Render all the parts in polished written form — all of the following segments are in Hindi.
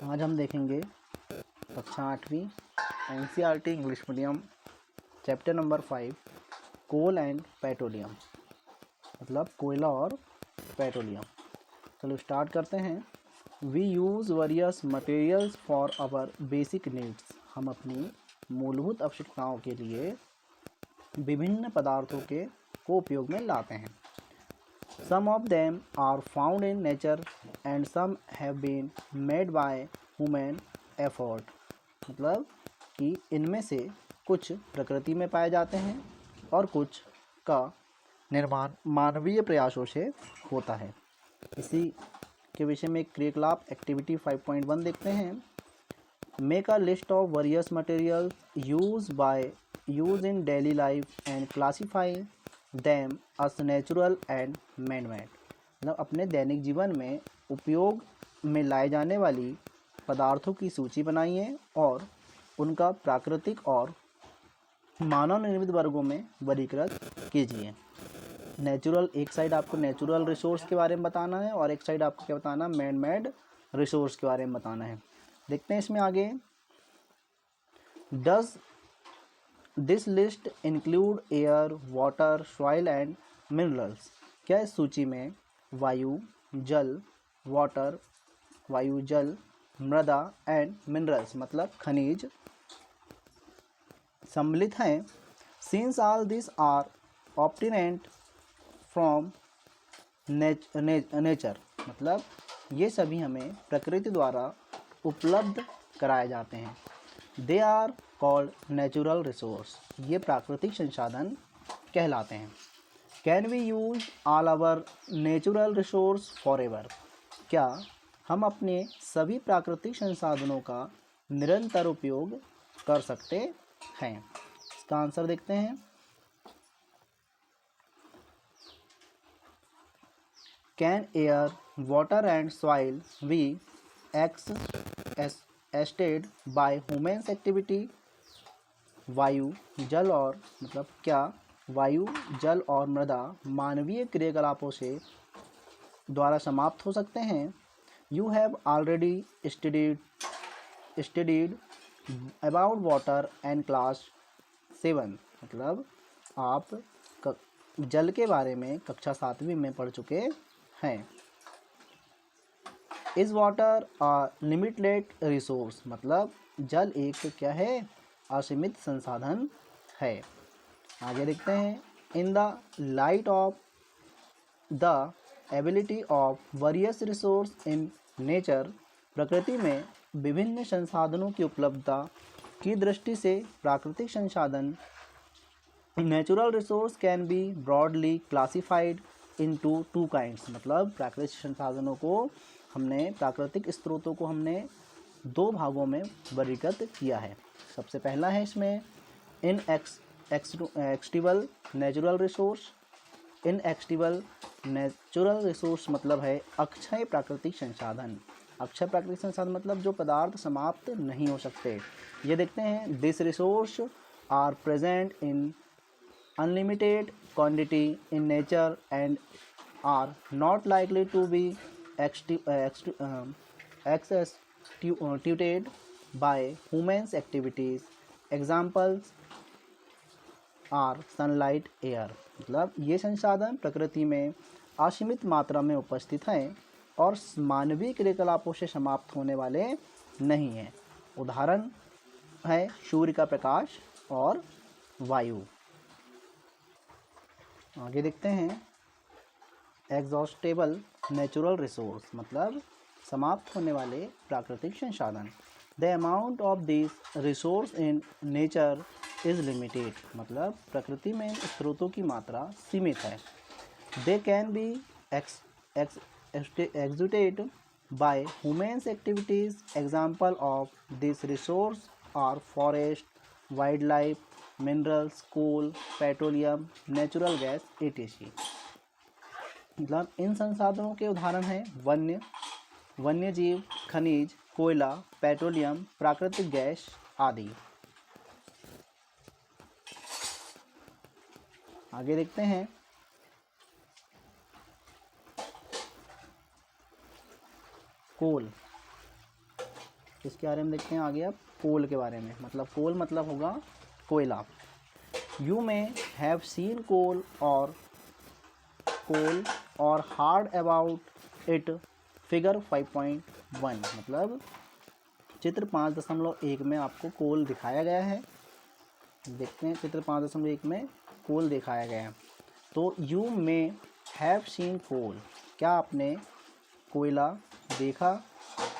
आज हम देखेंगे कक्षा 8वीं NCERT English medium chapter number 5 coal and petroleum, मतलब कोयला और पेट्रोलियम। चलो स्टार्ट करते हैं। We use various materials for our basic needs. हम अपनी मूलभूत आवश्यकताओं के लिए विभिन्न पदार्थों को उपयोग में लाते हैं। Some of them are found in nature and some have been made by human effort। मतलब कि इनमें से कुछ प्रकृति में पाए जाते हैं और कुछ का निर्माण मानवीय प्रयासों से होता है। इसी के विषय में क्रियाकलाप एक्टिविटी 5.1 देखते हैं। Make a list of various materials use in daily life and classify them us natural and man-made. मतलब अपने दैनिक जीवन में उपयोग में लाए जाने वाली पदार्थों की सूची बनाइए और उनका प्राकृतिक और मानव निर्मित वर्गों में वर्गीकृत कीजिए। नेचुरल, एक साइड आपको नेचुरल रिसोर्स के बारे में बताना है और एक साइड आपको क्या बताना, मैन मेड रिसोर्स के बारे में बताना है। देखते हैं इसमें आगे। Does this list include air, water, soil and minerals. क्या इस सूची में वायु, जल, मृदा एंड मिनरल्स मतलब खनिज सम्मिलित हैं। Since all this are obtained from nature, मतलब ये सभी हमें प्रकृति द्वारा उपलब्ध कराए जाते हैं। They are called natural resource, ये प्राकृतिक संसाधन कहलाते हैं। Can we use all our natural resource for ever. क्या हम अपने सभी प्राकृतिक संसाधनों का निरंतर उपयोग कर सकते हैं। इसका आंसर देखते हैं। Can air, water and soil be exhausted by humans activity. वायु, जल और मतलब क्या वायु, जल और मृदा मानवीय क्रियाकलापों से द्वारा समाप्त हो सकते हैं। You have already studied about water and class 7, मतलब आप जल के बारे में कक्षा 7वीं में पढ़ चुके हैं। Is water a limited resource, मतलब जल एक क्या है, असीमित संसाधन है। आगे देखते हैं। In the light of the ability of various resource in nature, प्रकृति में विभिन्न संसाधनों की उपलब्धता की दृष्टि से प्राकृतिक संसाधन natural resource can be broadly classified into 2 kinds. मतलब प्राकृतिक संसाधनों को हमने, प्राकृतिक स्रोतों को हमने 2 भागों में वर्गीकृत किया है। सबसे पहला है इसमें इनएक्सटिबल नेचुरल रिसोर्स। इनएक्सटिबल नेचुरल रिसोर्स मतलब है अक्षय प्राकृतिक संसाधन। अक्षय प्राकृतिक संसाधन मतलब जो पदार्थ समाप्त नहीं हो सकते। ये देखते हैं। This resource are present in unlimited quantity in nature and are not likely to be exhausted by humans activities. Examples are sunlight, air. मतलब ये संसाधन प्रकृति में असीमित मात्रा में उपस्थित हैं और मानवीय क्रियाकलापों से समाप्त होने वाले नहीं हैं। उदाहरण है सूर्य का प्रकाश और वायु। आगे देखते हैं। एग्जॉस्टेबल नेचुरल रिसोर्स मतलब समाप्त होने वाले प्राकृतिक संसाधन। The amount of this resource in nature is limited, मतलब प्रकृति में स्रोतों की मात्रा सीमित है। They can be exhausted by humans activities. Example of this resource are forest, wild life, minerals, coal, petroleum, natural gas, etc। मतलब इन संसाधनों के उदाहरण हैं वन्य जीव, खनिज, कोयला, पेट्रोलियम, प्राकृतिक गैस आदि। आगे देखते हैं। कोल इसके बारे में देखते हैं आगे अब कोल के बारे में। मतलब कोल मतलब होगा कोयला। यू में हैव सीन कोल और हार्ड अबाउट इट फिगर 5.1। मतलब चित्र 5.1 में आपको कोल दिखाया गया है। देखते हैं चित्र 5.1 में कोल दिखाया गया है। तो यू में हैव सीन कोल, क्या आपने कोयला देखा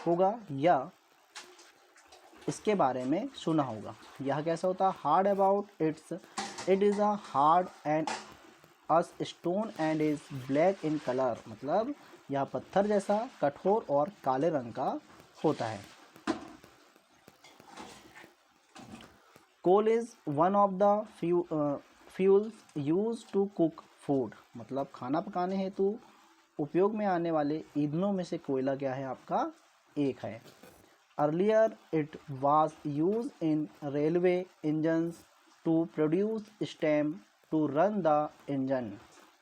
होगा या इसके बारे में सुना होगा। यह कैसा होता है, hard about it is a hard and us stone and is black in colour. मतलब यह पत्थर जैसा कठोर और काले रंग का होता है। Coal is one of the fuels use to cook food. मतलब खाना पकाने हेतु उपयोग में आने वाले ईंधनों में से कोयला क्या है आपका, एक है। Earlier it was use in railway engines to produce steam to run the engine.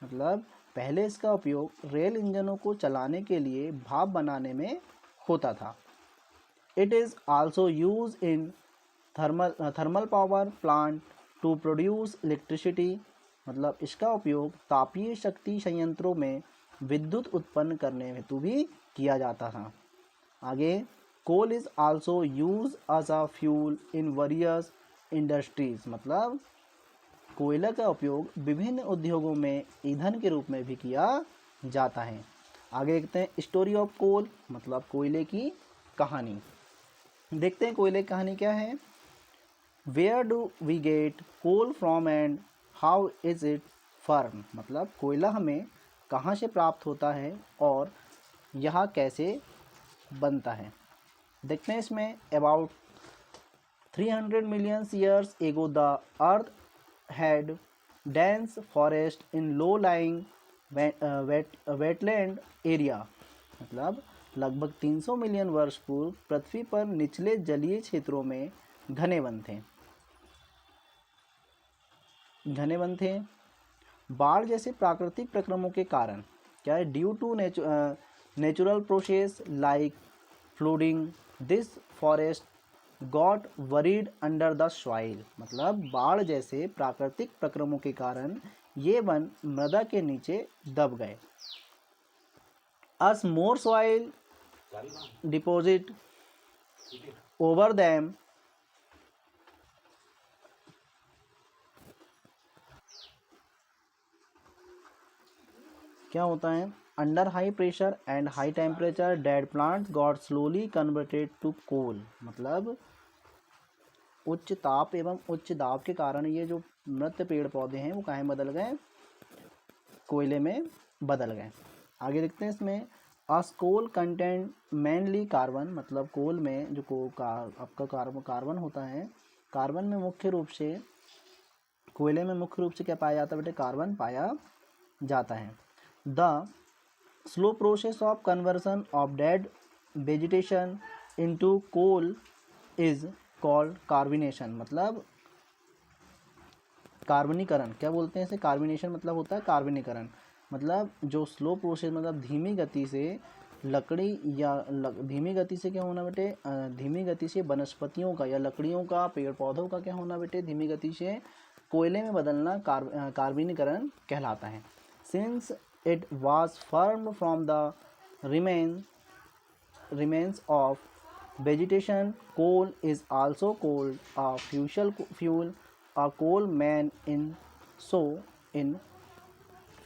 मतलब पहले इसका उपयोग रेल इंजनों को चलाने के लिए भाप बनाने में होता था। It is also use in thermal power plant to produce electricity. मतलब इसका उपयोग तापीय शक्ति संयंत्रों में विद्युत उत्पन्न करने हेतु भी किया जाता था। आगे, coal is also use as a fuel in various industries. मतलब कोयला का उपयोग विभिन्न उद्योगों में ईंधन के रूप में भी किया जाता है। आगे देखते हैं स्टोरी ऑफ कोल, मतलब कोयले की कहानी। देखते हैं कोयले की कहानी क्या है। Where do we get coal from and how is it formed. मतलब कोयला हमें कहाँ से प्राप्त होता है और यह कैसे बनता है। देखते हैं इसमें about 300 million years ago the earth had dense forest in low-lying wetland area। मतलब लगभग 300 मिलियन वर्ष पूर्व पृथ्वी पर निचले जलीय क्षेत्रों में घने वन थे। बाढ़ जैसे प्राकृतिक प्रक्रमों के कारण क्या है, due to natural process like flooding this forest got buried under the soil. मतलब बाढ़ जैसे प्राकृतिक प्रक्रमों के कारण ये वन मृदा के नीचे दब गए। As more soil deposit over them क्या होता है, under high pressure and high temperature dead plants got slowly converted to coal. मतलब उच्च ताप एवं उच्च दाब के कारण ये जो मृत पेड़ पौधे हैं वो कहाँ बदल गए, कोयले में बदल गए। आगे देखते हैं इसमें अस कोल कंटेंट मेनली कार्बन। मतलब कोल में जो आपका कार्बन होता है, कार्बन में मुख्य रूप से कोयले में मुख्य रूप से क्या पाया जाता है बेटे, कार्बन पाया जाता है। The slow process of conversion of dead vegetation into coal is called carbonation. मतलब कार्बनीकरण क्या बोलते हैं इसे, कार्बोनेशन मतलब होता है कार्बनीकरण। मतलब जो स्लो प्रोसेस मतलब धीमी गति से लकड़ी या धीमी गति से क्या होना बेटे, धीमी गति से वनस्पतियों का या लकड़ियों का पेड़ पौधों का क्या होना बेटे, धीमी गति से कोयले में बदलना कार्बनीकरण कहलाता है। Since it was formed from the remains of vegetation, coal is also called a fossil fuel, a coal man in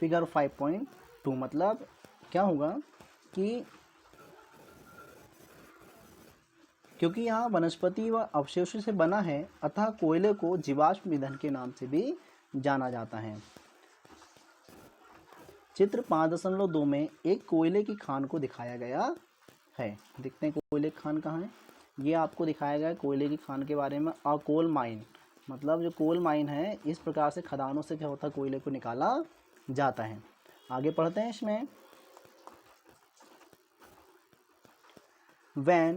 figure 5.2। मतलब क्या होगा कि क्योंकि यहाँ वनस्पति व अवशेषों से बना है, अतः कोयले को जीवाश्म ईंधन के नाम से भी जाना जाता है। चित्र 5.2 में एक कोयले की खान को दिखाया गया है। देखते हैं कोयले की खान कहाँ है। ये आपको दिखाया गया है कोयले की खान के बारे में। अ कोल माइन, मतलब जो कोल माइन है, इस प्रकार से खदानों से क्या होता है, कोयले को निकाला जाता है। आगे पढ़ते हैं इसमें। When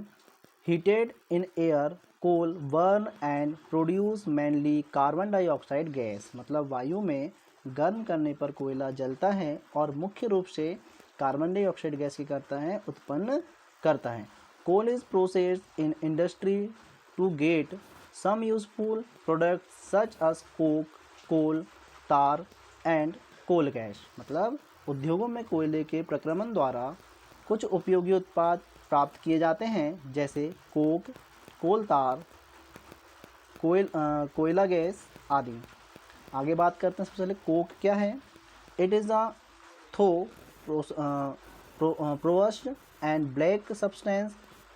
heated in air, coal burn and produce mainly carbon dioxide gas. मतलब वायु में गर्म करने पर कोयला जलता है और मुख्य रूप से कार्बन डाइऑक्साइड गैस की करता है, उत्पन्न करता है। Coal is processed in industry to get some useful products such as coke, coal, tar and coal gas। मतलब उद्योगों में कोयले के प्रक्रमण द्वारा कुछ उपयोगी उत्पाद प्राप्त किए जाते हैं, जैसे कोक, कोल तार, कोयला गैस आदि। आगे बात करते हैं सबसे पहले कोक क्या है। It is a though frost and black substance,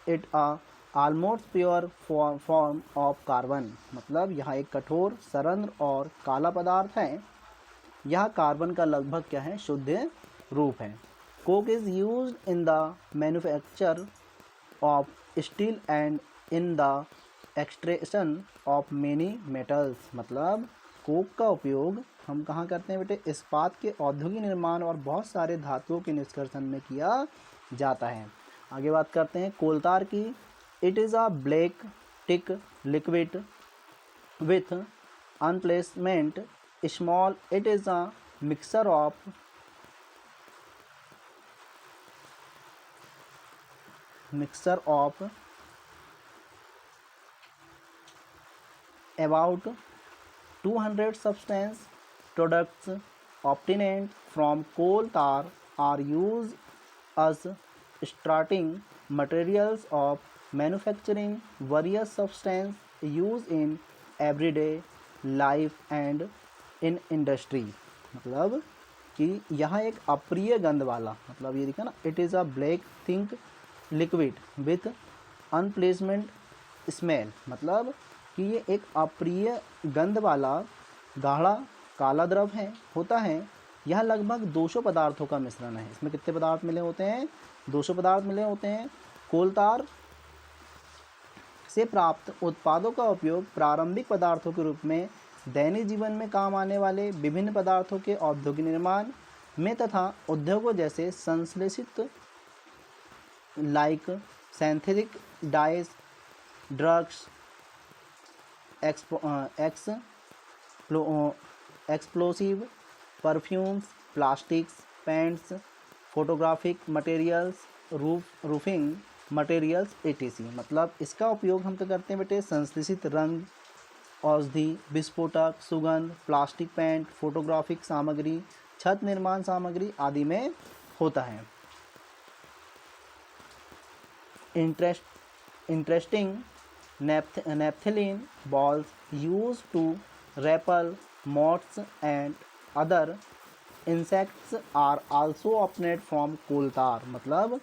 it a almost pure form of carbon. मतलब यह एक कठोर, सरंध्र और काला पदार्थ है। यह कार्बन का लगभग क्या है, शुद्ध रूप है। Coke is used in the manufacture of steel and in the extraction of many metals. मतलब कोक का उपयोग हम कहाँ करते हैं बेटे, इस्पात के औद्योगिक निर्माण और बहुत सारे धातुओं के निष्कर्षण में किया जाता है। आगे बात करते हैं कोलतार की। It is a black thick liquid with unpleasant smell. It is a mixture of about 200 substance products obtained from coal tar are used as starting materials of manufacturing various substances used in everyday life and in industry। मतलब कि यहाँ एक अप्रिय गंध वाला, मतलब ये देखा ना, it is a black thick liquid with unpleasant smell. मतलब कि ये एक अप्रिय गंध वाला गाढ़ा काला द्रव होता है। यह लगभग 200 पदार्थों का मिश्रण है। इसमें कितने पदार्थ मिले होते हैं, 200 पदार्थ मिले होते हैं। कोलतार से प्राप्त उत्पादों का उपयोग प्रारंभिक पदार्थों के रूप में दैनिक जीवन में काम आने वाले विभिन्न पदार्थों के औद्योगिक निर्माण में तथा उद्योगों जैसे संश्लेषित like synthetic dies, drugs, explosive, perfumes, plastics, paints, photographic materials, roofing materials etc। मतलब इसका उपयोग हम क्या करते हैं बेटे, संश्लेषित रंग, औषधि, विस्फोटक, सुगंध, प्लास्टिक पेंट, फोटोग्राफिक सामग्री, छत निर्माण सामग्री आदि में होता है। Interesting naphthalene balls used to repel moths and other insects are also obtained from coal tar। मतलब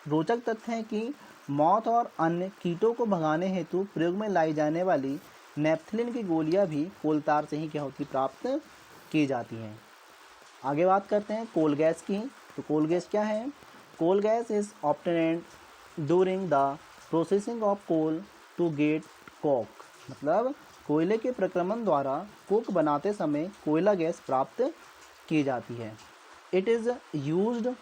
रोचक तथ्य है कि मौत और अन्य कीटों को भगाने हेतु प्रयोग में लाई जाने वाली नेपथलीन की गोलियां भी कोल तार से ही क्या होती, प्राप्त की जाती हैं। आगे बात करते हैं कोल गैस की। तो कोल गैस क्या है। Coal gas is obtained during the processing of coal to get coke. मतलब कोयले के प्रक्रमण द्वारा कोक बनाते समय कोयला गैस प्राप्त की जाती है। It is used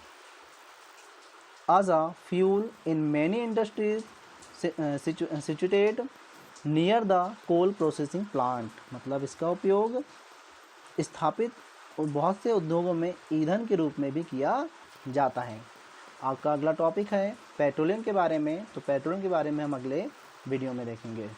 as a fuel in many industries situated near the coal processing plant। मतलब इसका उपयोग स्थापित बहुत से उद्योगों में ईंधन के रूप में भी किया जाता है। आपका अगला टॉपिक है पेट्रोलियम के बारे में। तो पेट्रोलियम के बारे में हम अगले वीडियो में देखेंगे।